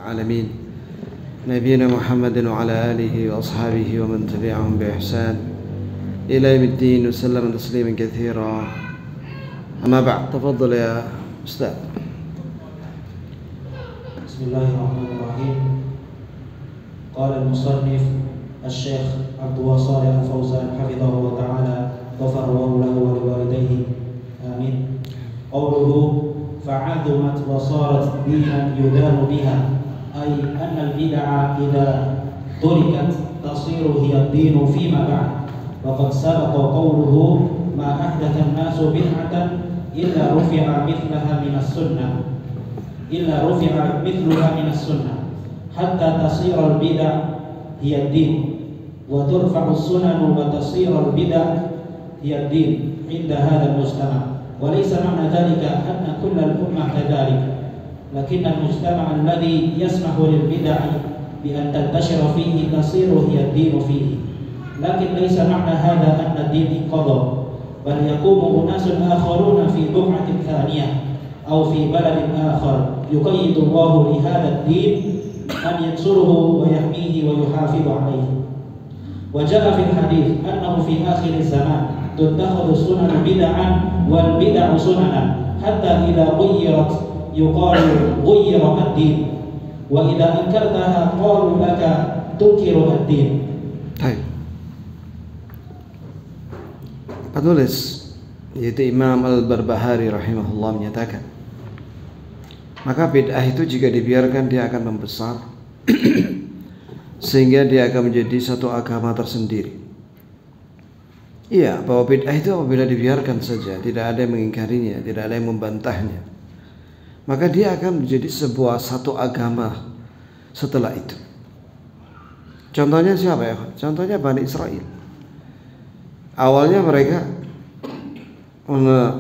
العالمين نبينا محمد وعلى آله وأصحابه ومن تبعهم بإحسان إلى يوم الدين وسلم تسليما كثيرا. أما بعد، تفضل يا أستاذ. بسم الله الرحمن الرحيم. قال المصنف الشيخ عبد الصالح الفوزان حفظه الله تعالى غفر الله له ولوالديه آمين. قوله فعظمت وصارت دينا يدان بها، أي أن البدع إذا تركت تصير هي الدين فيما بعد. وقد سبق قوله ما أحدث الناس بدعة إلا رفع مثلها من السنة حتى تصير البدع هي الدين، وترفع السنن وتصير البدع هي الدين عند هذا المجتمع. وليس معنى ذلك أن كل الأمة كذلك، لكن المجتمع الذي يسمح للبدع بأن تنتشر فيه تصير هي الدين فيه. لكن ليس معنى هذا أن الدين انقضى، بل يقوم أناس آخرون في بقعة ثانية أو في بلد آخر يقيد الله لهذا الدين أن ينصره ويحميه ويحافظ عليه. وجاء في الحديث أنه في آخر الزمان تتخذ السنن بدعا والبدع سننا، حتى إذا غيرت يقال غير الدين، وإذا أنكرتها قالوا لك تنكر الدين. Penulis yaitu Imam Al-Barbahari rahimahullah menyatakan, maka bid'ah itu jika dibiarkan dia akan membesar sehingga dia akan menjadi satu agama tersendiri. Iya, bahwa bid'ah itu apabila dibiarkan saja, tidak ada yang mengingkarinya, tidak ada yang membantahnya, maka dia akan menjadi sebuah satu agama setelah itu. Contohnya siapa ya? Contohnya Bani Israel. Awalnya mereka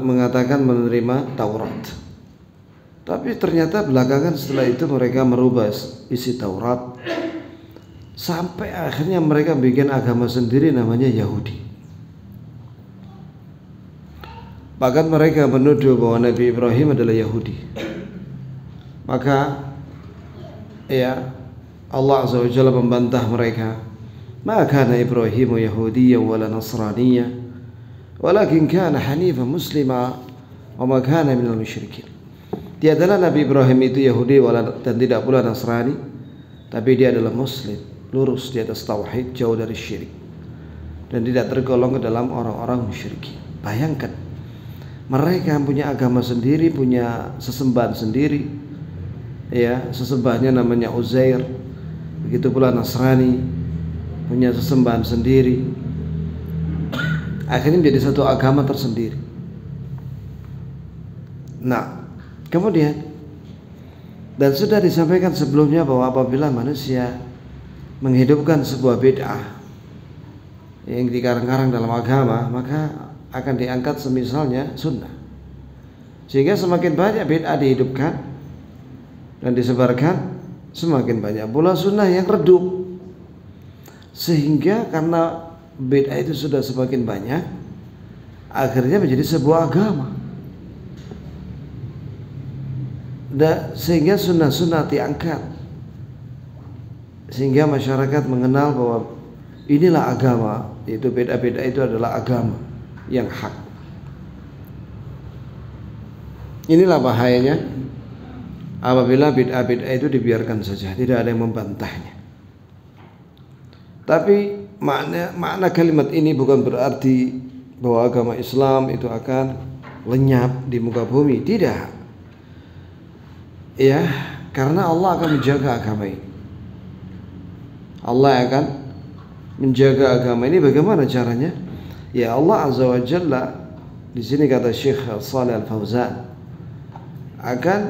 mengatakan menerima Taurat, tapi ternyata belakangan setelah itu mereka merubah isi Taurat, sampai akhirnya mereka bikin agama sendiri namanya Yahudi. Bahkan mereka menuduh bahwa Nabi Ibrahim adalah Yahudi. Maka ya Allah Azza wa Jalla membantah mereka, "Ma kana Ibrahim Yahudiyyan wala Nasraniyyan, walakin kana hanifan muslima wa ma kana minal musyrikin." Tiadalah Nabi Ibrahim itu Yahudi dan tidak pula Nasrani, tapi dia adalah muslim, lurus di atas tauhid, jauh dari syirik, dan tidak tergolong ke dalam orang-orang musyrikin. Bayangkan, mereka punya agama sendiri, punya sesembahan sendiri. Ya, sesembahnya namanya Uzair. Begitu pula Nasrani punya sesembahan sendiri. Akhirnya menjadi satu agama tersendiri. Nah, kemudian, dan sudah disampaikan sebelumnya bahwa apabila manusia menghidupkan sebuah bid'ah yang dikarang-karang dalam agama, maka akan diangkat semisalnya sunnah. Sehingga semakin banyak bid'ah dihidupkan dan disebarkan, semakin banyak pula sunnah yang redup. Sehingga karena bid'ah itu sudah semakin banyak, akhirnya menjadi sebuah agama. Sehingga sunnah-sunnah diangkat, sehingga masyarakat mengenal bahwa inilah agama, yaitu bid'ah-bid'ah itu adalah agama yang hak. Inilah bahayanya apabila bid'ah-bid'ah itu dibiarkan saja, tidak ada yang membantahnya. Tapi makna kalimat ini bukan berarti bahwa agama Islam itu akan lenyap di muka bumi, tidak. Ya, karena Allah akan menjaga agama ini. Allah akan menjaga agama ini. Bagaimana caranya? Ya, Allah Azza wa Jalla, di sini kata Syekh Shalih Al-Fauzan, akan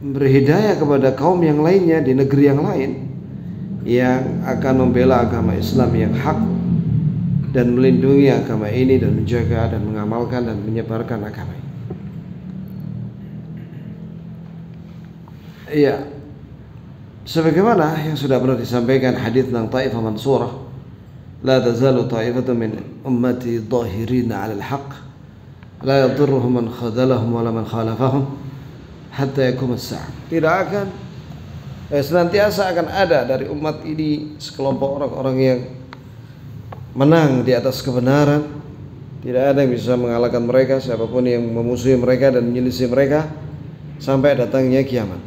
berhidayah kepada kaum yang lainnya di negeri yang lain yang akan membela agama Islam yang hak dan melindungi agama ini dan menjaga dan mengamalkan dan menyebarkan agama ini. Iya, sebagaimana yang sudah pernah disampaikan hadis tentang Taifah Mansurah, la tazalu ta'ifatun min ummati dhahirina 'alal haqq la yadurruhum man khadalahum wala man khalafahum hatta yakum as-sa'ah. Tidak akan senantiasa akan ada dari umat ini sekelompok orang-orang yang menang di atas kebenaran. Tidak ada yang bisa mengalahkan mereka, siapapun yang memusuhi mereka dan menyelisih mereka sampai datangnya kiamat.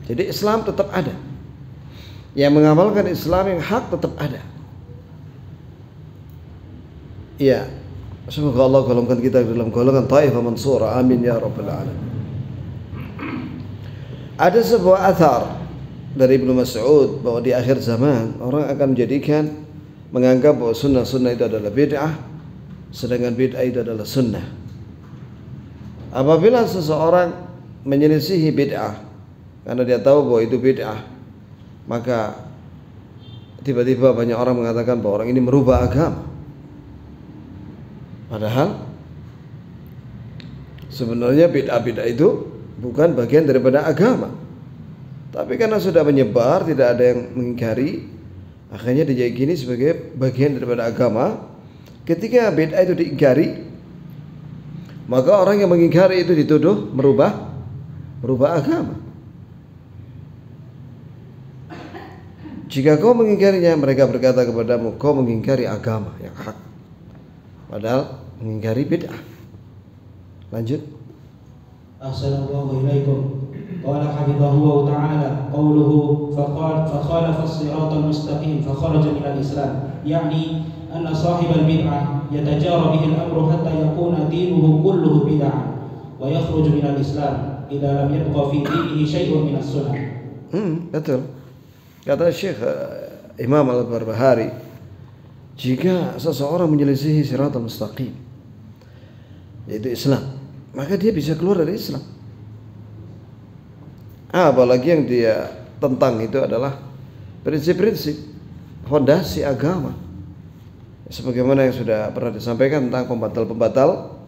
Jadi Islam tetap ada. Yang mengamalkan Islam yang hak tetap ada. Iya, semoga Allah golongkan kita dalam golongan Taifah Mansura. Amin ya rabbal alamin. Ada sebuah athar dari Ibnu Mas'ud bahwa di akhir zaman orang akan menganggap bahwa sunnah-sunnah itu adalah bid'ah, sedangkan bid'ah itu adalah sunnah. Apabila seseorang menyelisihi bid'ah karena dia tahu bahwa itu bid'ah, maka tiba-tiba banyak orang mengatakan bahwa orang ini merubah agama. Padahal sebenarnya bid'ah-bid'ah itu bukan bagian daripada agama. Tapi karena sudah menyebar, tidak ada yang mengingkari, akhirnya diyakini sebagai bagian daripada agama. Ketika bid'ah itu diingkari, maka orang yang mengingkari itu dituduh merubah agama. Jika kau mengingkarinya, mereka berkata kepadamu, kau mengingkari agama yang hak, padahal mengingkari bid'ah. Lanjut. Assalamualaikum warahmatullahi wabarakatuh. Qala hafidhahu ta'ala qawluhu fakhalafa as-siratal mustaqim fakharaja min al-islam, yani anna sahibal bid'ah yatajara bihi al-amru hatta yakuna dinuhu kulluhu bid'ah wa yakhruju min al-islam idza lam yabqa fi dinihi shay'un min as-sunnah. Betul. Kata Syekh Imam Al-Barbahari, jika seseorang menyelisihi siratal mustaqim, yaitu Islam, maka dia bisa keluar dari Islam. Apalagi yang dia tentang itu adalah prinsip-prinsip fondasi agama, sebagaimana yang sudah pernah disampaikan tentang pembatal-pembatal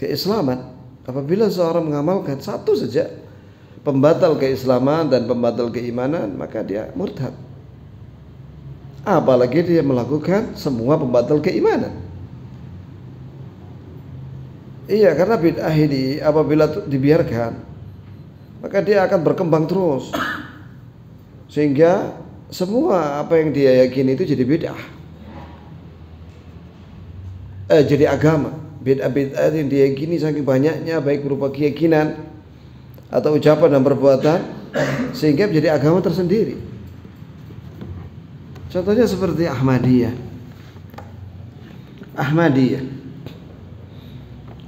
keislaman. Apabila seorang mengamalkan satu saja pembatal keislaman dan pembatal keimanan, maka dia murtad. Apalagi dia melakukan semua pembatal keimanan. Iya, karena bid'ah ini apabila dibiarkan, maka dia akan berkembang terus, sehingga semua apa yang dia yakini itu jadi bid'ah, jadi agama. Bid'ah-bid'ah yang dia yakini saking banyaknya, baik berupa keyakinan atau ucapan dan perbuatan, sehingga menjadi agama tersendiri. Contohnya seperti Ahmadiyah.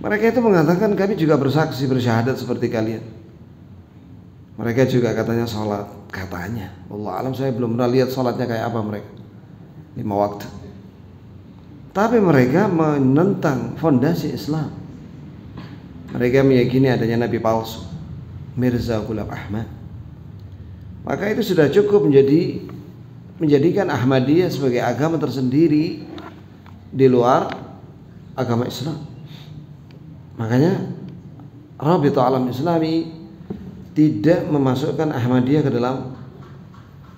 Mereka itu mengatakan kami juga bersaksi bersyahadat seperti kalian. Mereka juga katanya sholat, katanya. Wallah alam, saya belum pernah lihat sholatnya kayak apa mereka. 5 waktu. Tapi mereka menentang fondasi Islam. Mereka meyakini adanya nabi palsu, Mirza Ghulam Ahmad. Maka itu sudah cukup menjadikan Ahmadiyah sebagai agama tersendiri di luar agama Islam. Makanya Rabithah Alam Islami tidak memasukkan Ahmadiyah ke dalam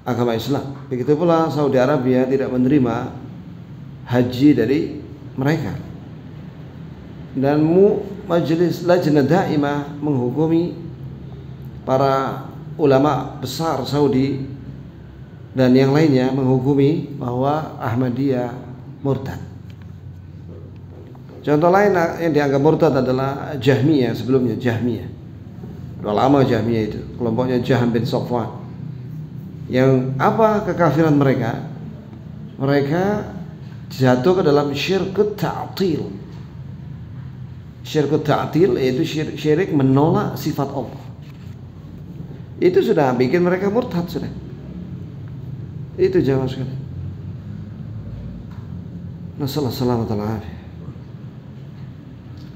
agama Islam. Begitu pula Saudi Arabia tidak menerima haji dari mereka. Dan Majelis Lajnah Daimah menghukumi para ulama besar Saudi dan yang lainnya menghukumi bahwa Ahmadiyah murtad. Contoh lain yang dianggap murtad adalah Jahmiyah, sebelumnya Jahmiyah. Udah lama Jahmiyah itu, kelompoknya Jahm bin Safwan. Yang apa kekafiran mereka? Mereka jatuh ke dalam syirkut ta'til. Syirkut ta'til yaitu syirik menolak sifat Allah. Itu sudah bikin mereka murtad sudah. Itu jamaah sekalian. Nasallahu alaihi wasallam.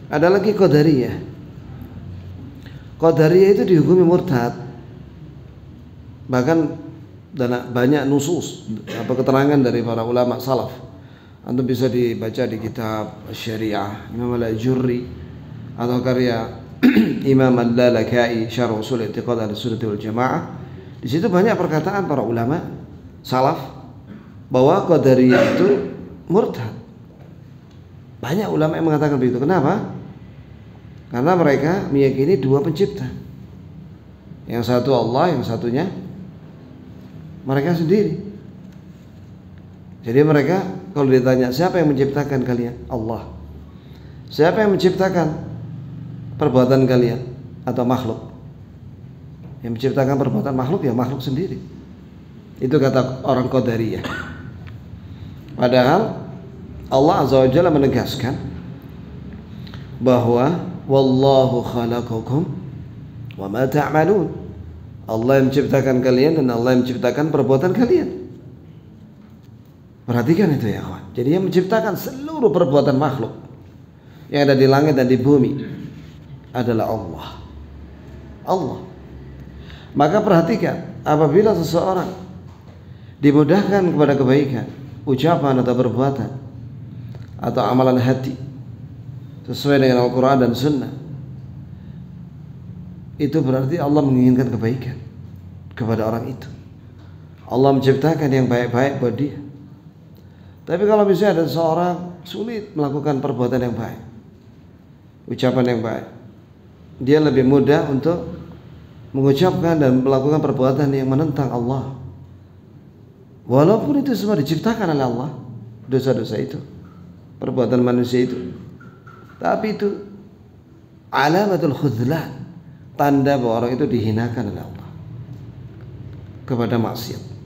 Ada lagi Qadariyah. Qadariyah itu dihukumi murtad. Bahkan banyak nusus apa keterangan dari para ulama salaf. Antum bisa dibaca di kitab Syariah Imam Al-Ajurri atau karya Imam Al-Lalaka'i Syarh Ushul I'tiqad Ahlussunnah wal Jamaah. Di situ banyak perkataan para ulama salaf bahwa Qadariyah itu murtad. Banyak ulama yang mengatakan begitu. Kenapa? Karena mereka meyakini dua pencipta. Yang satu Allah, yang satunya mereka sendiri. Jadi mereka kalau ditanya siapa yang menciptakan kalian? Allah. Siapa yang menciptakan perbuatan kalian atau makhluk? Yang menciptakan perbuatan makhluk ya makhluk sendiri. Itu kata orang Qadariyah. Padahal Allah Azza wa Jalla menegaskan bahwa wallahu khalaqakum wa ma ta'malun. Allah yang menciptakan kalian dan Allah yang menciptakan perbuatan kalian. Perhatikan itu ya kawan. Jadi yang menciptakan seluruh perbuatan makhluk yang ada di langit dan di bumi adalah Allah. Allah. Maka perhatikan, apabila seseorang dimudahkan kepada kebaikan, ucapan atau perbuatan atau amalan hati sesuai dengan Al-Quran dan Sunnah, itu berarti Allah menginginkan kebaikan kepada orang itu. Allah menciptakan yang baik-baik buat dia. Tapi kalau misalnya ada seorang sulit melakukan perbuatan yang baik, ucapan yang baik, dia lebih mudah untuk mengucapkan dan melakukan perbuatan yang menentang Allah. Walaupun itu semua diciptakan oleh Allah, dosa-dosa itu, perbuatan manusia itu, tapi itu alamatul khudlan, tanda bahwa orang itu dihinakan oleh Allah kepada maksiat.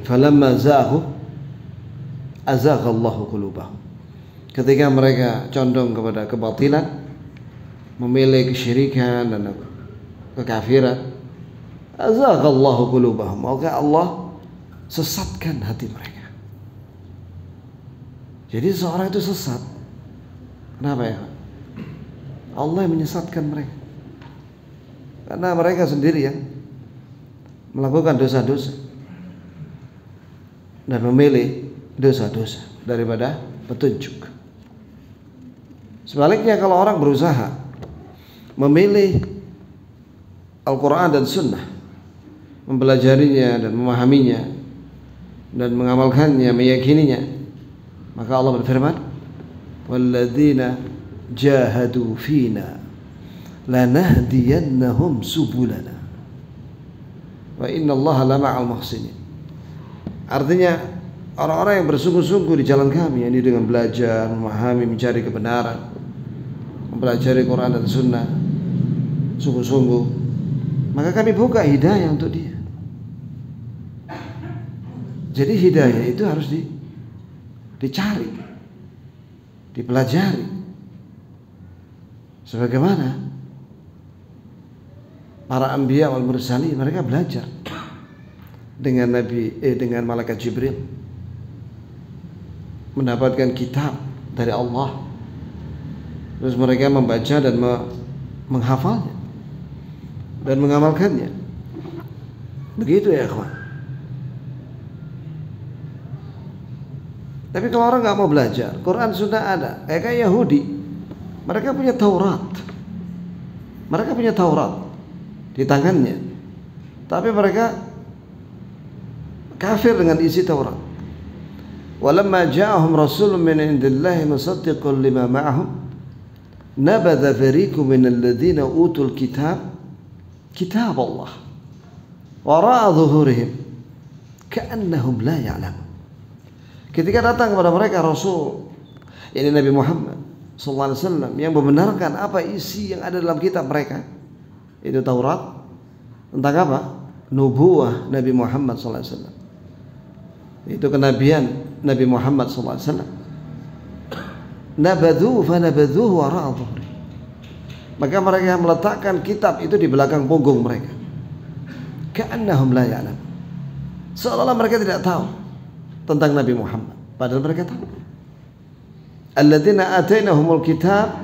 Falamma zaghu azaghallahu qulubahum. Ketika mereka condong kepada kebatilan, memilih kesyirikan dan kekafiran, azaghallahu qulubahum, maka Allah sesatkan hati mereka. Jadi seorang itu sesat. Kenapa ya? Allah yang menyesatkan mereka. Karena mereka sendiri yang melakukan dosa-dosa dan memilih dosa-dosa daripada petunjuk. Sebaliknya kalau orang berusaha memilih Al-Quran dan Sunnah, mempelajarinya dan memahaminya dan mengamalkannya, meyakininya, maka Allah berfirman, walladzina jahadu fina lanahdiyannahum subulana wa innallaha lama'al muhsinin. Artinya orang-orang yang bersungguh-sungguh di jalan kami, yang ini dengan belajar, memahami, mencari kebenaran, mempelajari Quran dan Sunnah sungguh-sungguh, maka kami buka hidayah untuk dia. Jadi hidayah itu harus dicari, dipelajari. Sebagaimana para anbiya wal mursalin, mereka belajar dengan dengan malaikat Jibril, mendapatkan kitab dari Allah, terus mereka membaca dan menghafalnya dan mengamalkannya. Begitu ya kawan. Tapi kalau orang nggak mau belajar, Quran sudah ada. Kayak Yahudi, mereka punya Taurat, di tangannya, tapi mereka kafir dengan isi Taurat. Walamma ja'ahum rasulun min indillahi musaddiqun lima ma'ahum nabadha fariqun minal ladzina utul kitab Allah wara'a dhuhurihim ka'annahum la ya'lamun. Ketika datang kepada mereka Rasul, ini Nabi Muhammad sallallahu alaihi wasallam, yang membenarkan apa isi yang ada dalam kitab mereka, itu Taurat, tentang apa? Nubuwah Nabi Muhammad sallallahu alaihi wasallam, itu kenabian Nabi Muhammad SAW. Nabadhu fanabadhuhu wara'a dhuhri. Maka mereka meletakkan kitab itu di belakang punggung mereka. Ka'annahum la ya'lam. Seolah-olah mereka tidak tahu tentang Nabi Muhammad, padahal mereka tahu. Alladzina atainahumul kitab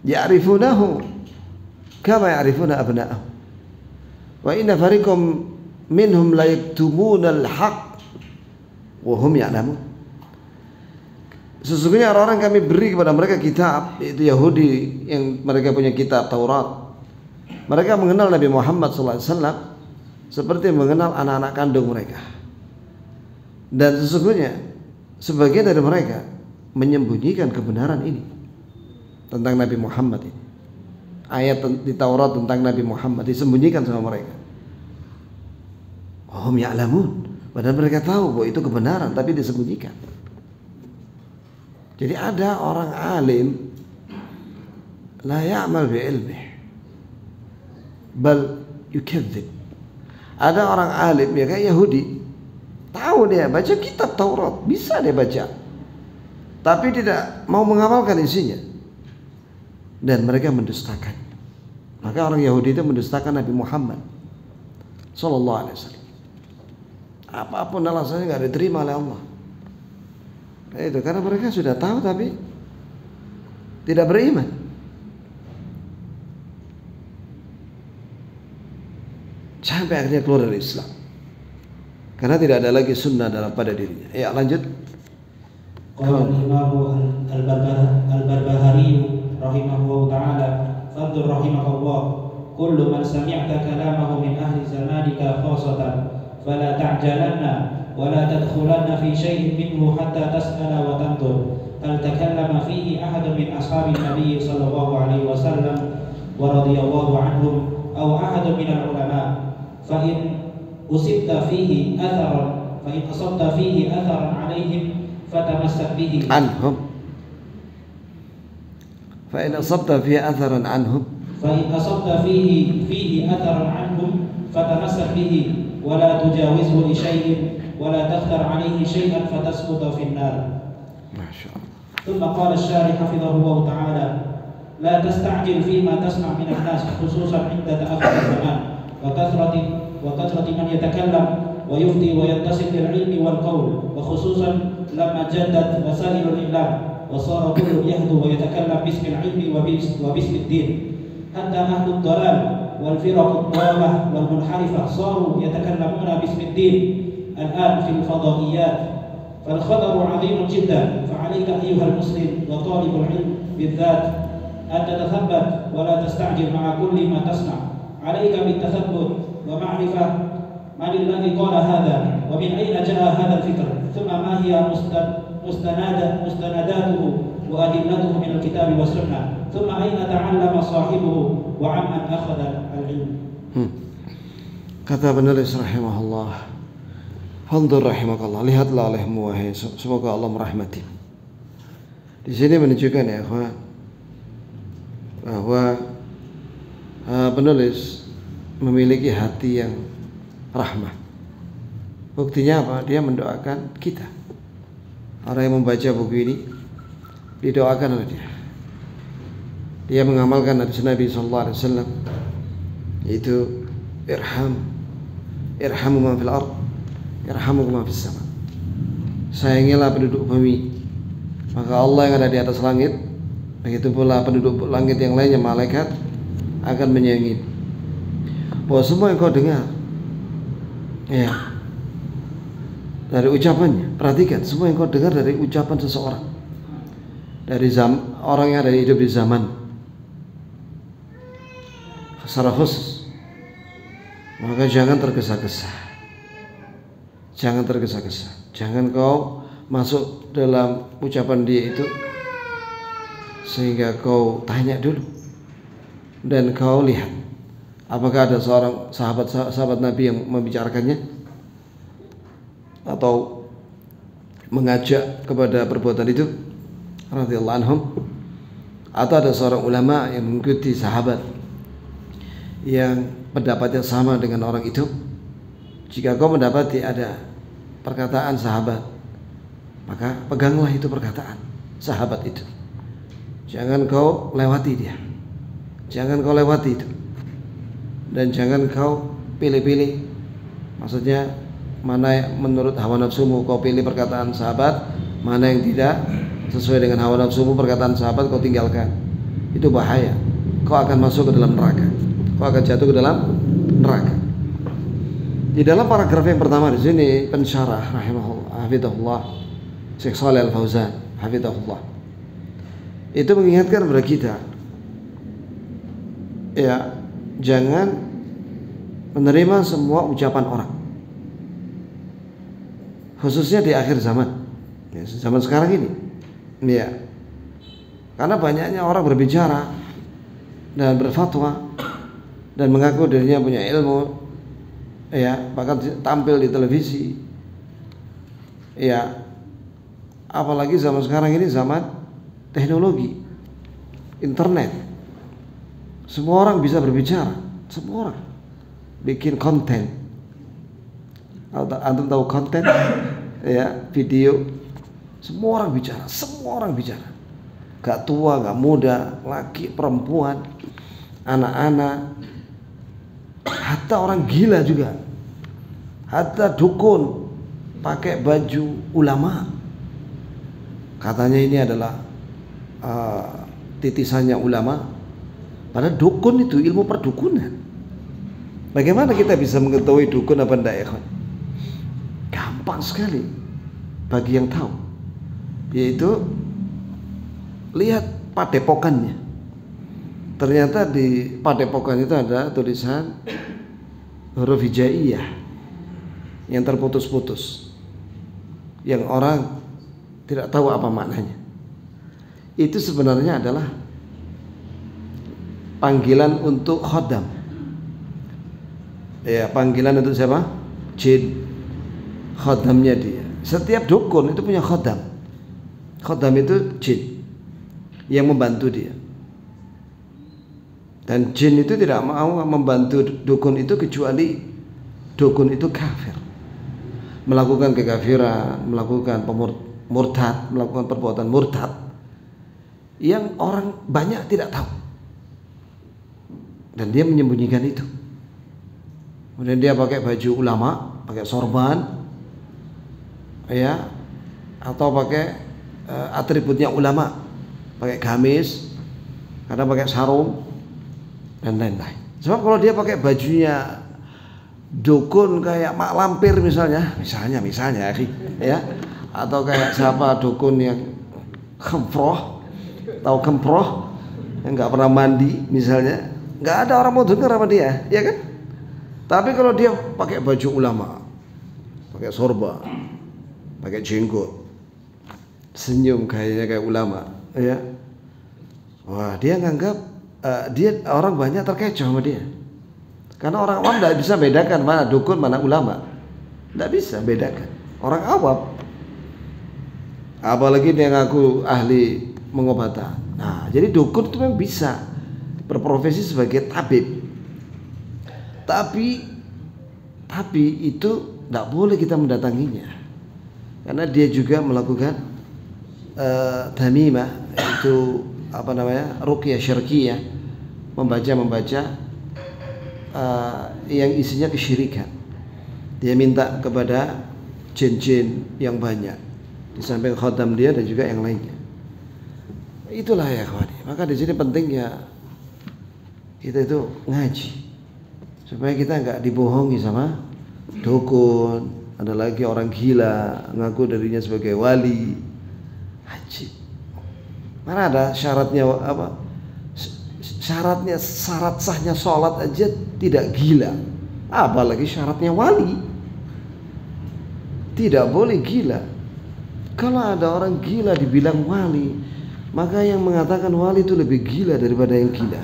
ya'rifunahu kama ya'rifuna abna'ahum. Wa inna fariqam minhum la yaktumuna al-haqq wa hum ya'lamun. Sesungguhnya orang-orang kami beri kepada mereka kitab, yaitu Yahudi yang mereka punya kitab Taurat, mereka mengenal Nabi Muhammad SAW seperti mengenal anak-anak kandung mereka. Dan sesungguhnya sebagian dari mereka menyembunyikan kebenaran ini tentang Nabi Muhammad ini. Ayat di Taurat tentang Nabi Muhammad disembunyikan sama mereka. Hum ya'lamun. Padahal mereka tahu bahwa itu kebenaran, tapi disembunyikan. Jadi ada orang alim la ya'mal bi ilmih bal yukadzib. Ada orang alim ya kayak Yahudi, tahu dia baca kitab Taurat, bisa dia baca, tapi tidak mau mengamalkan isinya, dan mereka mendustakan. Maka orang Yahudi itu mendustakan Nabi Muhammad sallallahu alaihi wasallam. Apapun alasannya nggak diterima oleh Allah. Itu karena mereka sudah tahu tapi tidak beriman. Sampai akhirnya keluar dari Islam. Karena tidak ada lagi sunnah dalam pada dirinya. Ya, lanjut. Qala al-Imam al-Barbahari rahimahullah ta'ala, fadl rahimahullah, kullu man sami'ta kalamahu min ahli zamanika khasatan fala ta'jalanna ولا تدخلن في شيء منه حتى تسأل وتنظر هل تكلم فيه أحد من أصحاب النبي صلى الله عليه وسلم ورضي الله عنهم أو أحد من العلماء فإن أصبت فيه أثرا عليهم فتمسك به عنهم فإن أصبت فيه أثرا عنهم أثرا عنهم فتمسك به ولا تجاوزه لشيء ولا تختر عليه شيئا فتسقط في النار. ما شاء الله. ثم قال الشارح حفظه الله تعالى: لا تستعجل فيما تسمع من الناس خصوصا عند تأخر الزمان وكثرة من يتكلم ويفتي ويتصل بالعلم والقول، وخصوصا لما جدت وسائل الإعلام وصار كل يهدو ويتكلم باسم العلم وباسم الدين، حتى أهل الضلال والفرق الضالة والمنحرفة صاروا يتكلمون باسم الدين الآن في الفضائيات، فالخطر عظيم جدا. فعليك أيها المسلم وطالب العلم بالذات أن تتثبت ولا تستعجل مع كل ما تسمع. عليك بالتثبت ومعرفة من الذي قال هذا ومن أين جاء هذا الفكر، ثم ما هي مستنداته وأدلته من الكتاب والسنة، ثم أين تعلم صاحبه وعمن أخذ العلم. Kata penulis rahimahullah, Fanzur rahimakallah, lihatlah olehmu wahai, semoga Allah merahmati. Di sini menunjukkan ya bahwa penulis memiliki hati yang rahmah. Buktinya apa? Dia mendoakan kita. Orang yang membaca buku ini didoakan oleh dia. Dia mengamalkan hadis Nabi sallallahu alaihi wasallam, yaitu irhamu man fil ard yarhamukum man fis sama. Sayangilah penduduk bumi, maka Allah yang ada di atas langit, begitu pula penduduk langit yang lainnya, malaikat, akan menyayangi. Bahwa semua yang kau dengar ya dari ucapannya, perhatikan semua yang kau dengar dari ucapan seseorang, dari orang yang ada hidup di zaman secara khusus, maka jangan tergesa-gesa. Jangan tergesa-gesa. Jangan kau masuk dalam ucapan dia itu sehingga kau tanya dulu dan kau lihat apakah ada seorang sahabat Nabi yang membicarakannya atau mengajak kepada perbuatan itu radhiyallahu anhum, atau ada seorang ulama yang mengikuti sahabat yang pendapatnya sama dengan orang itu. Jika kau mendapati ada perkataan sahabat, maka peganglah itu perkataan sahabat itu. Jangan kau lewati dia. Jangan kau lewati itu. Dan jangan kau pilih-pilih. Maksudnya mana menurut hawa nafsumu kau pilih perkataan sahabat, mana yang tidak sesuai dengan hawa nafsumu perkataan sahabat kau tinggalkan. Itu bahaya. Kau akan masuk ke dalam neraka. Kau akan jatuh ke dalam neraka. Di dalam paragraf yang pertama di sini pensyarah rahimahullah hafizahullah Syekh Shalih Al-Fauzan hafizahullah itu mengingatkan kepada kita ya, jangan menerima semua ucapan orang, khususnya di akhir zaman ya, zaman sekarang ini ya, karena banyaknya orang berbicara dan berfatwa dan mengaku dirinya punya ilmu ya, bahkan tampil di televisi. Ya, apalagi zaman sekarang ini zaman teknologi, internet. Semua orang bisa berbicara, semua orang bikin konten. Antum tahu konten? Ya, video. Semua orang bicara, semua orang bicara. Gak tua, gak muda, laki, perempuan, anak-anak, hatta orang gila juga, hatta dukun pakai baju ulama. Katanya ini adalah titisannya ulama. Padahal dukun itu ilmu perdukunan. Bagaimana kita bisa mengetahui dukun apa enggak ya? Gampang sekali bagi yang tahu, yaitu lihat padepokannya. Ternyata di padepokan itu ada tulisan huruf hijaiyah yang terputus-putus, yang orang tidak tahu apa maknanya. Itu sebenarnya adalah panggilan untuk khodam. Ya, panggilan untuk siapa? Jin. Khodamnya dia. Setiap dukun itu punya khodam. Khodam itu jin yang membantu dia. Dan jin itu tidak mau membantu dukun itu kecuali dukun itu kafir, melakukan kekafiran, melakukan murtad, melakukan perbuatan murtad yang orang banyak tidak tahu, dan dia menyembunyikan itu. Kemudian dia pakai baju ulama, pakai sorban, ya, atau pakai atributnya ulama, pakai gamis, kadang pakai sarung dan lain-lain. Sebab kalau dia pakai bajunya dukun kayak mak lampir misalnya, ya, atau kayak siapa dukun yang kemproh, tahu kemproh, yang nggak pernah mandi misalnya, nggak ada orang mau dengar sama dia, ya kan? Tapi kalau dia pakai baju ulama, pakai sorban, pakai jenggot, senyum kayaknya kayak ulama, ya, wah, dia nganggap dia, orang banyak terkecoh sama dia. Karena orang awam tidak bisa bedakan mana dukun mana ulama, tidak bisa bedakan. Orang awam, apalagi dia ngaku ahli pengobatan. Nah, jadi dukun itu memang bisa berprofesi sebagai tabib. Tapi itu tidak boleh kita mendatanginya, karena dia juga melakukan tamimah, itu apa namanya, ruqyah syarqiyah, membaca yang isinya kesyirikan. Dia minta kepada jin-jin yang banyak di samping khatam dia dan juga yang lainnya. Itulah ya kawan. Maka di sini pentingnya kita itu ngaji supaya kita nggak dibohongi sama dukun. Ada lagi orang gila ngaku dirinya sebagai wali. Haji. Mana ada syaratnya apa? Syarat sahnya sholat aja tidak gila, apalagi syaratnya wali. Tidak boleh gila. Kalau ada orang gila dibilang wali, maka yang mengatakan wali itu lebih gila daripada yang gila.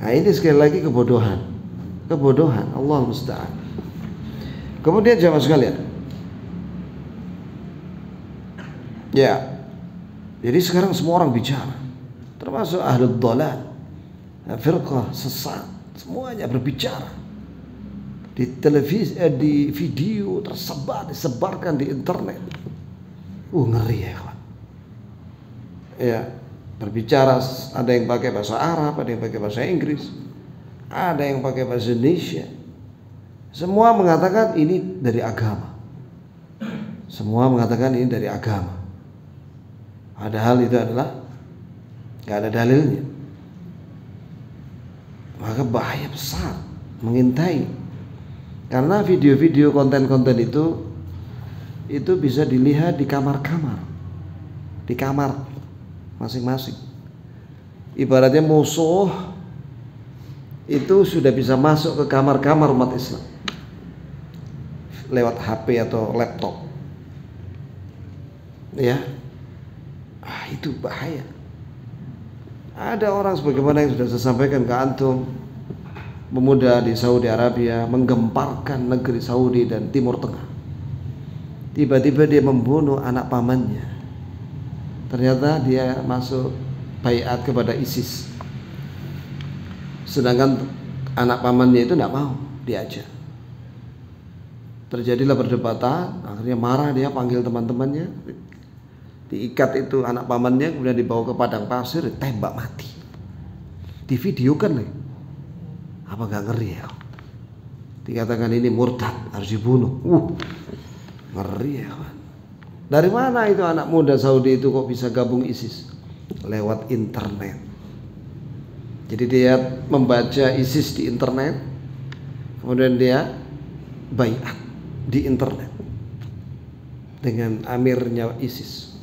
Nah, ini sekali lagi kebodohan, Allah musta'an. Kemudian jamaah sekalian, ya, jadi sekarang semua orang bicara, termasuk ahlul dhalal, firqah sesat, semuanya berbicara di televisi, di video disebarkan di internet. Ngeri ya kawan. Ya, berbicara, ada yang pakai bahasa Arab, ada yang pakai bahasa Inggris, ada yang pakai bahasa Indonesia. Semua mengatakan ini dari agama. Semua mengatakan ini dari agama. Padahal itu adalah gak ada dalilnya. Maka bahaya besar mengintai. Karena video-video konten-konten itu bisa dilihat di kamar-kamar, di kamar masing-masing. Ibaratnya musuh itu sudah bisa masuk ke kamar-kamar umat Islam lewat HP atau laptop, ya. Itu bahaya. Ada orang sebagaimana yang sudah saya sampaikan ke antum, pemuda di Saudi Arabia menggemparkan negeri Saudi dan Timur Tengah. Tiba-tiba dia membunuh anak pamannya. Ternyata dia masuk baiat kepada ISIS. Sedangkan anak pamannya itu tidak mau diajak. Terjadilah perdebatan, akhirnya marah dia, panggil teman-temannya, diikat itu anak pamannya, kemudian dibawa ke padang pasir, ditembak mati. Divideokan nih. Apa gak ngeri ya? Dikatakan ini murtad, harus dibunuh. Ngeri ya kan? Dari mana itu anak muda Saudi itu kok bisa gabung ISIS? Lewat internet. Jadi dia membaca ISIS di internet, kemudian dia baiat di internet dengan amirnya ISIS.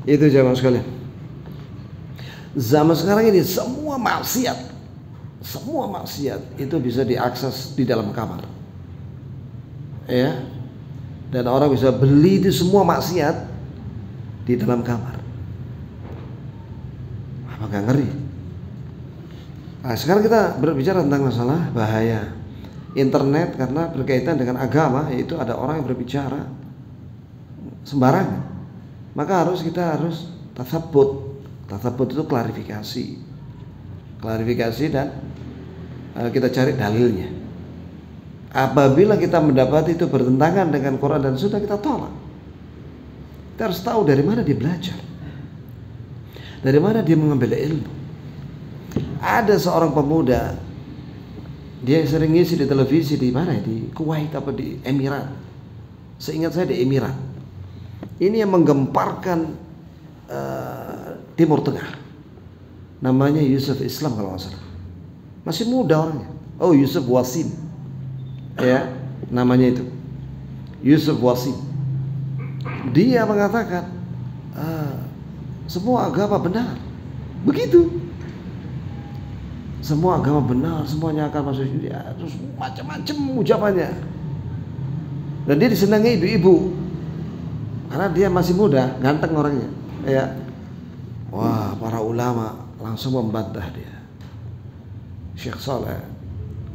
Itu jamaah sekalian. Zaman sekarang ini semua maksiat itu bisa diakses di dalam kamar, ya. Dan orang bisa beli itu semua maksiat di dalam kamar. Apa gak ngeri? Nah, sekarang kita berbicara tentang masalah bahaya internet karena berkaitan dengan agama, yaitu ada orang yang berbicara sembarangan. Maka kita harus tasabbut. Tasabbut itu klarifikasi dan kita cari dalilnya. Apabila kita mendapati itu bertentangan dengan Quran dan Sunnah, kita tolak. Kita harus tahu dari mana dia belajar, dari mana dia mengambil ilmu. Ada seorang pemuda, dia sering ngisi di televisi di mana? Di Kuwait apa di Emirat? Seingat saya di Emirat. Ini yang menggemparkan Timur Tengah. Namanya Yusuf Islam kalau nggak salah. Masih muda orangnya. Oh, Yusuf Wasim. Ya, namanya itu. Yusuf Wasim. Dia mengatakan semua agama benar. Begitu. Semua agama benar, semuanya akan masuk surga. Terus macam-macam ucapannya. Dan dia disenangi ibu-ibu. Karena dia masih muda, ganteng orangnya. Ya. Wah, para ulama langsung membantah dia. Syekh Saleh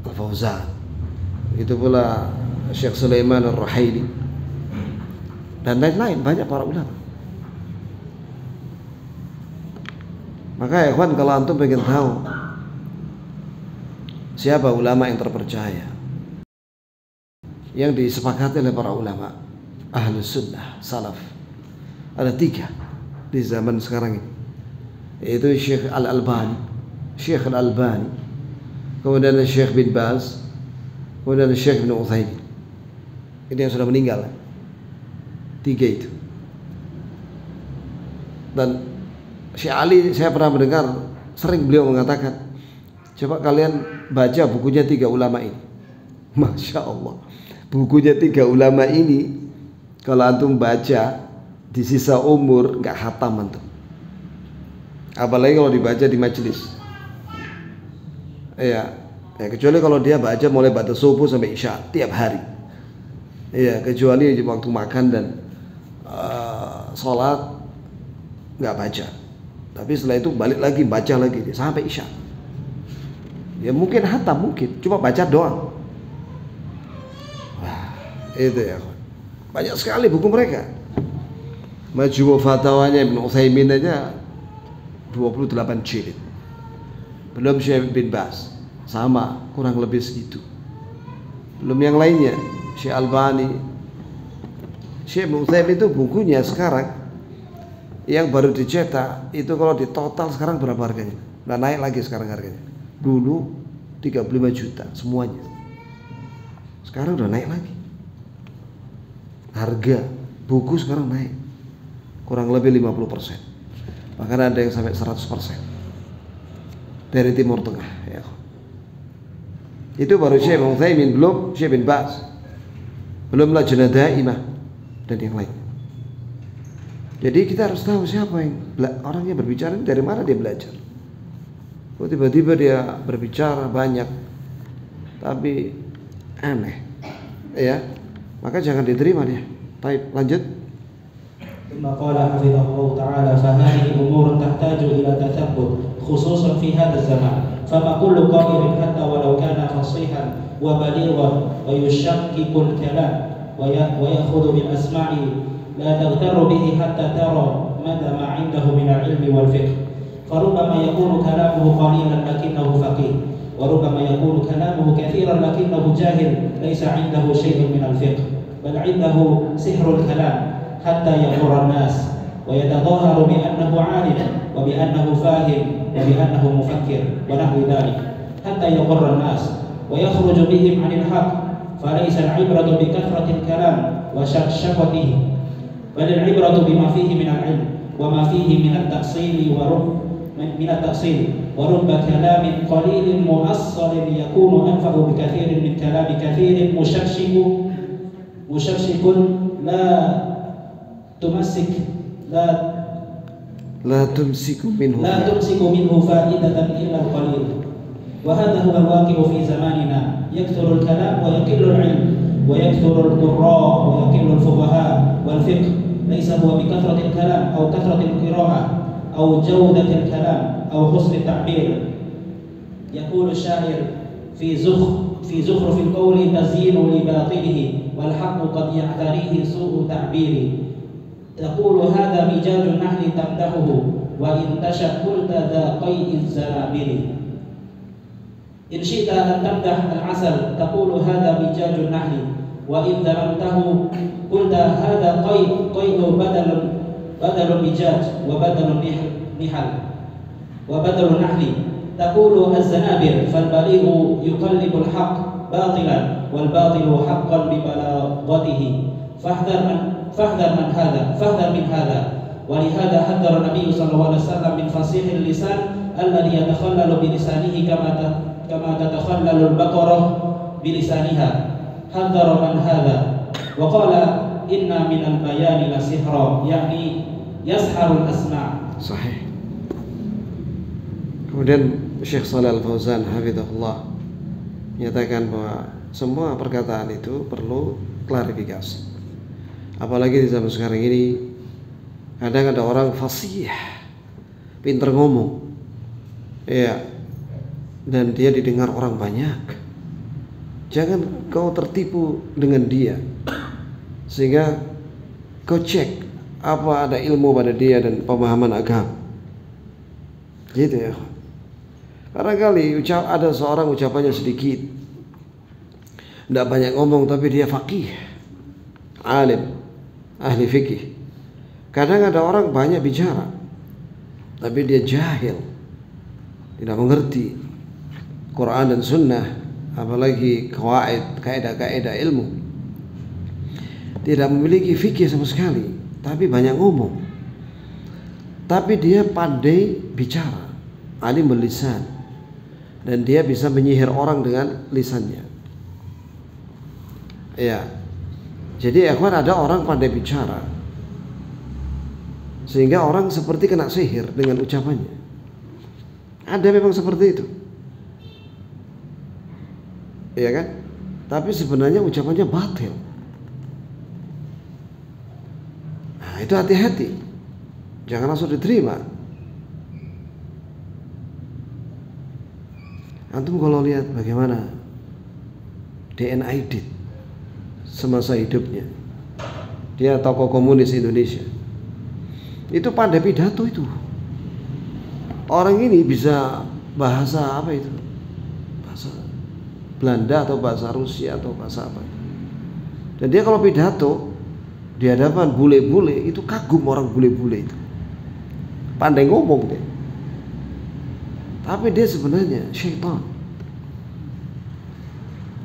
Al-Fauzan, itu pula Syekh Sulaiman Ar-Ruhaili, dan lain-lain, banyak para ulama. Maka ya kawan, kalau antum pengen tahu siapa ulama yang terpercaya, yang disepakati oleh para ulama Ahlus Sunnah Salaf, ada 3 di zaman sekarang ini, yaitu Syekh Al-Albani, kemudian Syekh bin Baz, kemudian Syekh bin Utsaimin. Ini yang sudah meninggal. 3 itu. Dan Syekh Ali, saya pernah mendengar sering beliau mengatakan, coba kalian baca bukunya 3 ulama ini. Masya Allah, bukunya 3 ulama ini kalau antum baca di sisa umur nggak hatam antum. Apalagi kalau dibaca di majelis. Ya, kecuali kalau dia baca mulai batas subuh sampai isya tiap hari. Ya, kecuali di waktu makan dan sholat nggak baca. Tapi setelah itu balik lagi baca lagi sampai isya. Ya mungkin hatam, mungkin cuma baca doang. Wah, itu ya. Banyak sekali buku mereka. Majmu' fatwanya Ibnu Utsaimin aja 28 jilid. Belum Syekh bin Baz, sama kurang lebih segitu. Belum yang lainnya, Syekh Albani. Syekh Ibnu Utsaimin itu bukunya sekarang yang baru dicetak itu kalau di total sekarang berapa harganya? Udah naik lagi sekarang harganya. Dulu 35 juta semuanya. Sekarang udah naik lagi. Harga buku sekarang naik kurang lebih 50%. Bahkan ada yang sampai 100% dari Timur Tengah, ya. Itu baru Syekh Ibnu Utsaimin, belum Syekh bin Baz, belum Lajnah Daimah dan yang lain. Jadi kita harus tahu siapa yang orangnya berbicara, dari mana dia belajar. Kok tiba-tiba dia berbicara banyak tapi aneh, ya, maka jangan diterima dia. Baik, lanjut. ثم قال حفظه الله تعالى فهذه أمور تحتاج إلى تثبت خصوصا في هذا الزمان فما كل قائل حتى ولو كان فصيحا وبليغا ويشكك الكلام ويأخذ بالأسماع لا تغتر به حتى ترى مدى ما عنده من العلم والفقه فربما يكون كلامه قليلا لكنه فقيه وربما يكون كلامه كثيرا لكنه جاهل ليس عنده شيء من الفقه بل عنده سحر الكلام حتى يغر الناس ويتظاهر بأنه عالم وبأنه فاهم وبأنه مفكر ونحو ذلك حتى يغر الناس ويخرج بهم عن الحق فليس العبرة بكثرة الكلام وشكشكته بل العبرة بما فيه من العلم وما فيه من التأصيل ورب كلام قليل مؤصل يكون أنفع بكثير من كلام كثير مشكشك لا تمسك منه فائدة إلا القليل وهذا هو الواقع في زماننا يكثر الكلام ويقل العلم ويكثر القراء ويقل الفقهاء والفقه ليس هو بكثرة الكلام أو كثرة القراءة أو جودة الكلام أو حسن التعبير يقول الشاعر في زخرف القول تزيين لباطله والحق قد يعتريه سوء تعبيره تقول هذا مجاج النحل تمدحه وإن تشأ قلت ذا قيء الزنابل إن شئت أن تمدح العسل تقول هذا مجاج النحل وإن ذممته قلت هذا قيء بدل مجاج وبدل نحل وبدل النحل تقول الزنابر فالبليغ يقلب الحق باطلا والباطل حقا ببلاغته فاحذر من هذا ولهذا حذر النبي صلى الله عليه وسلم من فصيح اللسان الذي يتخلل بلسانه كما تتخلل البقرة بلسانها حذر من هذا وقال إن من البيان لسحرا يعني يسحر الأسماع. Sahih. Kemudian Syekh Shalih Al-Fauzan hafizahullah menyatakan bahwa semua perkataan itu perlu klarifikasi. Apalagi di zaman sekarang ini kadang ada orang fasih, pinter ngomong, ya, dan dia didengar orang banyak. Jangan kau tertipu dengan dia, sehingga kau cek apa ada ilmu pada dia dan pemahaman agama. Gitu ya. Barangkali ada seorang ucapannya sedikit, tidak banyak ngomong, tapi dia faqih, alim, ahli fikih. Kadang ada orang banyak bicara, tapi dia jahil, tidak mengerti Quran dan Sunnah, apalagi kaidah-kaidah ilmu. Tidak memiliki fikih sama sekali, tapi banyak ngomong. Tapi dia pandai bicara, alim berlisan, dan dia bisa menyihir orang dengan lisannya. Ya. Jadi ada orang pandai bicara, sehingga orang seperti kena sihir dengan ucapannya. Ada memang seperti itu, ya kan? Tapi sebenarnya ucapannya batil. Nah, itu hati-hati, jangan langsung diterima. Antum kalau lihat bagaimana DNA Aidit semasa hidupnya, dia tokoh komunis Indonesia, itu pandai pidato itu. Orang ini bisa bahasa apa itu? Bahasa Belanda atau bahasa Rusia atau bahasa apa. Dan dia kalau pidato di hadapan bule-bule itu kagum orang bule-bule itu. Pandai ngomong deh. Tapi dia sebenarnya syaitan.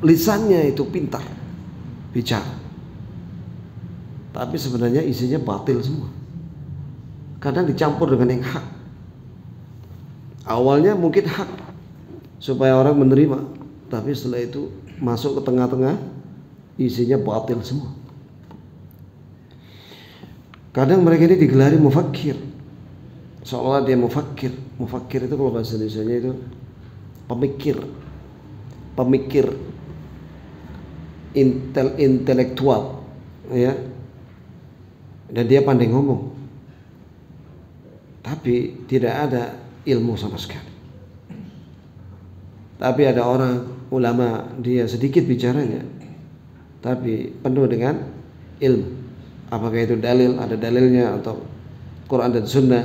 Lisannya itu pintar bicara, tapi sebenarnya isinya batil semua. Kadang dicampur dengan yang hak. Awalnya mungkin hak supaya orang menerima, tapi setelah itu masuk ke tengah-tengah, isinya batil semua. Kadang mereka ini digelari mufakkir, seolah dia mufakkir. Mufakkir itu kalau bahasa Indonesianya itu pemikir intelektual, ya. dan dia pandai ngomong, tapi tidak ada ilmu sama sekali. Tapi ada orang ulama, dia sedikit bicaranya tapi penuh dengan ilmu. Apakah itu dalil, ada dalilnya, atau Quran dan Sunnah,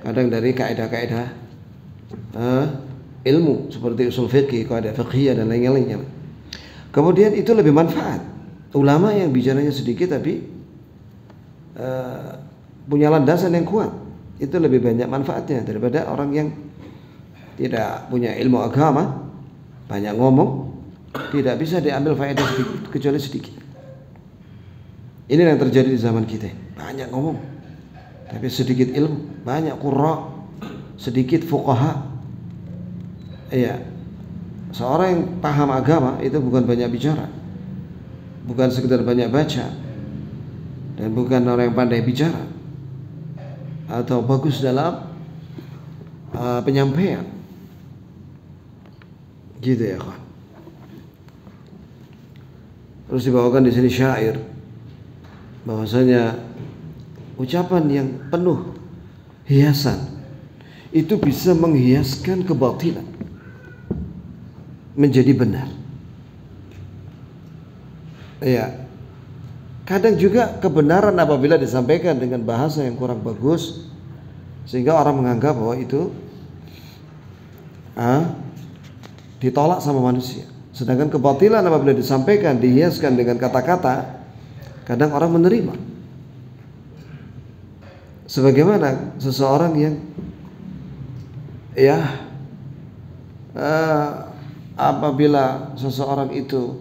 kadang dari kaidah-kaidah ilmu seperti usul fikih, kaidah fiqhiyah dan lain-lainnya. Kemudian itu lebih manfaat. Ulama yang bicaranya sedikit tapi punya landasan yang kuat, itu lebih banyak manfaatnya daripada orang yang tidak punya ilmu agama, banyak ngomong, tidak bisa diambil faedah kecuali sedikit. Ini yang terjadi di zaman kita. Banyak ngomong tapi sedikit ilmu, banyak qurra, sedikit fuqaha. Iya. Seorang yang paham agama itu bukan banyak bicara, bukan sekedar banyak baca, dan bukan orang yang pandai bicara atau bagus dalam penyampaian. Gitu ya kawan. Terus dibawakan di sini syair bahwasanya ucapan yang penuh hiasan itu bisa menghiaskan kebatilan menjadi benar. Ya. Kadang juga kebenaran apabila disampaikan dengan bahasa yang kurang bagus sehingga orang menganggap bahwa itu ditolak sama manusia. Sedangkan kebatilan apabila disampaikan, dihiaskan dengan kata-kata, kadang orang menerima. Sebagaimana seseorang yang apabila seseorang itu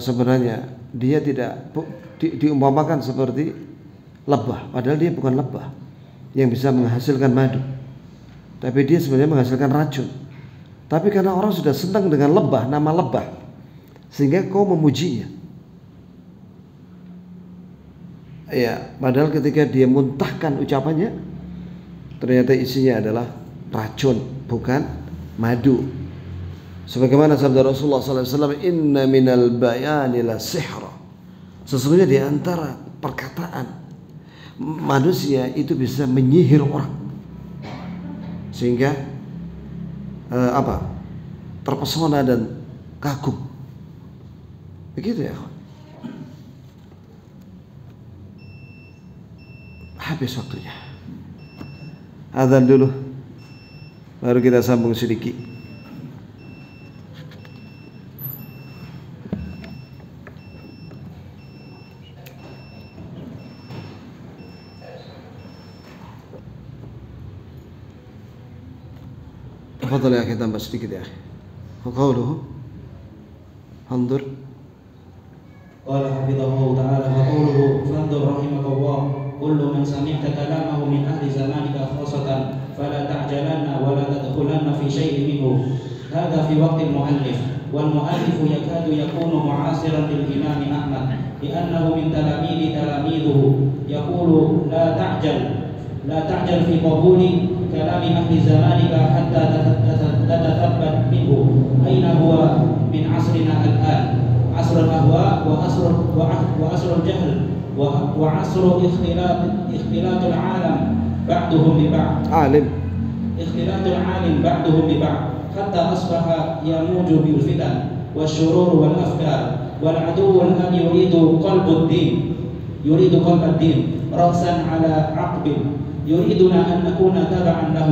sebenarnya dia tidak diumpamakan seperti lebah, padahal dia bukan lebah yang bisa menghasilkan madu, tapi dia sebenarnya menghasilkan racun. Tapi karena orang sudah senang dengan lebah, nama lebah, sehingga kau memujinya. Ya, padahal ketika dia muntahkan ucapannya, ternyata isinya adalah racun, bukan madu. Sebagaimana sabda Rasulullah SAW, Inna minal bayani la sihra. Sesungguhnya di antara perkataan manusia itu bisa menyihir orang, sehingga terpesona dan kagum. Begitu ya. Habis waktunya. Adzan dulu, baru kita sambung sedikit. تفضل يا أخي tambah sedikit ya. وقوله انظر قال حفظه الله تعالى وقوله فانظر رحمك الله كل من سمعت كلامه من أهل زمانك خاصة فلا تعجلن ولا تدخلن في شيء منه. هذا في وقت المؤلف، والمؤلف يكاد يكون معاصرا للإمام أحمد لأنه من تلاميذه. يقول لا تعجل في قبول كلام أهل زمانك حتى تتثبت منه أين هو من عصرنا الآن، عصر الأهواء وعصر الجهل وعصر اختلاط العالم بعضهم ببعض، اختلاط العالم بعضهم ببعض حتى أصبح يموج بالفتن والشرور والأفكار. والعدو الآن يريد قلب الدين رأسا على عقب، يريدنا أن نكون تبعا له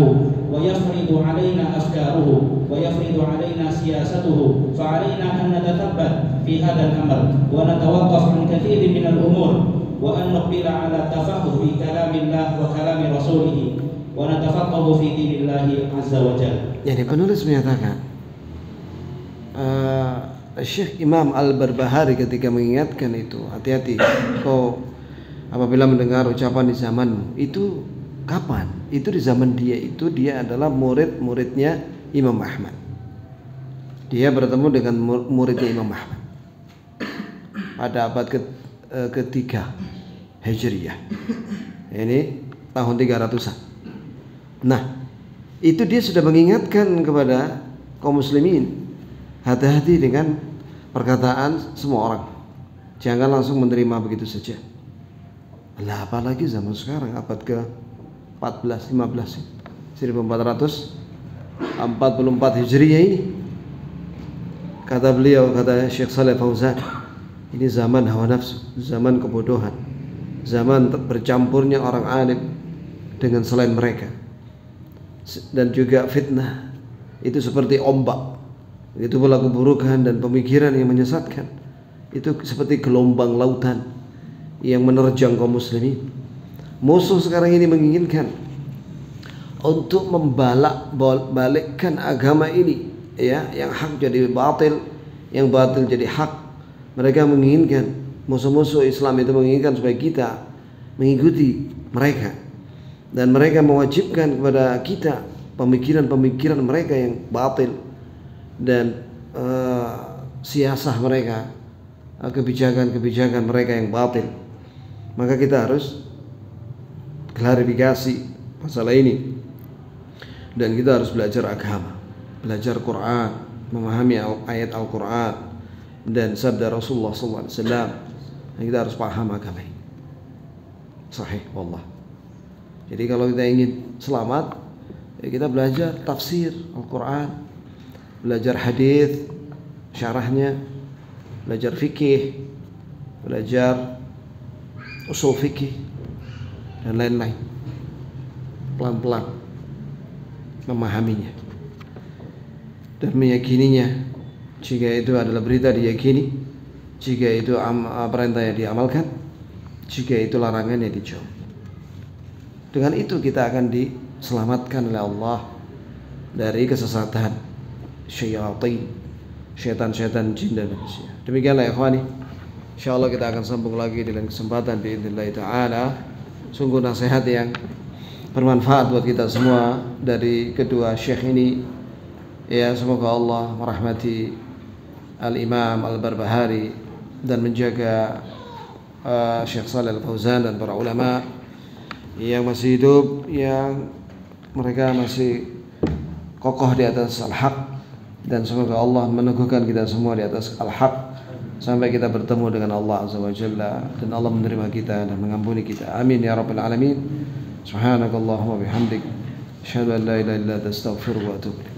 ويفرض علينا أفكاره ويفرض علينا سياسته. فعلينا أن نتثبت في هذا الأمر ونتوقف عن كثير من الأمور وأن نقبل على التفقه في كلام الله وكلام رسوله ونتفقه في دين الله عز وجل. Jadi penulis menyatakan Syekh Imam Al-Barbahari ketika mengingatkan itu, hati-hati kau apabila mendengar ucapan di zamanmu. Itu kapan? Itu di zaman dia adalah murid-muridnya Imam Ahmad. Dia bertemu dengan muridnya Imam Ahmad pada abad ketiga Hijriyah. Ini tahun 300-an. Nah, itu dia sudah mengingatkan kepada kaum muslimin, hati-hati dengan perkataan semua orang. Jangan langsung menerima begitu saja. Lah apalagi zaman sekarang abad ke 14 15 1444 Hijriah ini. Kata beliau, kata Syekh Shalih Fauzan, ini zaman hawa nafsu, zaman kebodohan, zaman bercampurnya orang alim dengan selain mereka, dan juga fitnah itu seperti ombak. Itu pula keburukan dan pemikiran yang menyesatkan itu seperti gelombang lautan yang menerjang kaum muslimin. Musuh sekarang ini menginginkan untuk membalikkan agama ini, ya, yang hak jadi batil, yang batil jadi hak. Mereka menginginkan, musuh-musuh Islam itu menginginkan supaya kita mengikuti mereka, dan mereka mewajibkan kepada kita pemikiran-pemikiran mereka yang batil dan siasah mereka, kebijakan-kebijakan mereka yang batil. Maka kita harus klarifikasi masalah ini, dan kita harus belajar agama, belajar Quran, memahami ayat Al-Quran dan sabda Rasulullah SAW. Dan kita harus paham agama ini. Sahih wallah. Jadi kalau kita ingin selamat, ya kita belajar tafsir Al-Quran, belajar hadis, syarahnya, belajar fikih, belajar usul fikih dan lain-lain. Pelan-pelan memahaminya dan meyakininya. Jika itu adalah berita diyakini, jika itu perintah yang diamalkan, jika itu larangan yang dijauh. Dengan itu kita akan diselamatkan oleh Allah dari kesesatan syaitan, syaitan-syaitan jin dan manusia. Demikianlah ikhwani, insyaallah kita akan sambung lagi dengan kesempatan biidznillah taala. Sungguh nasihat yang bermanfaat buat kita semua dari kedua syekh ini. Ya, semoga Allah merahmati Al-Imam Al-Barbahari dan menjaga Syekh Shalih Al-Fauzan dan para ulama yang masih hidup, yang mereka masih kokoh di atas al-haq, dan semoga Allah meneguhkan kita semua di atas al-haq sampai kita bertemu dengan Allah Azza wa Jalla, dan Allah menerima kita dan mengampuni kita. Amin ya rabbal alamin. Subhanakallahumma bihamdik, asyhadu an la ilaha illa anta, astaghfiruka wa atubu ilaik.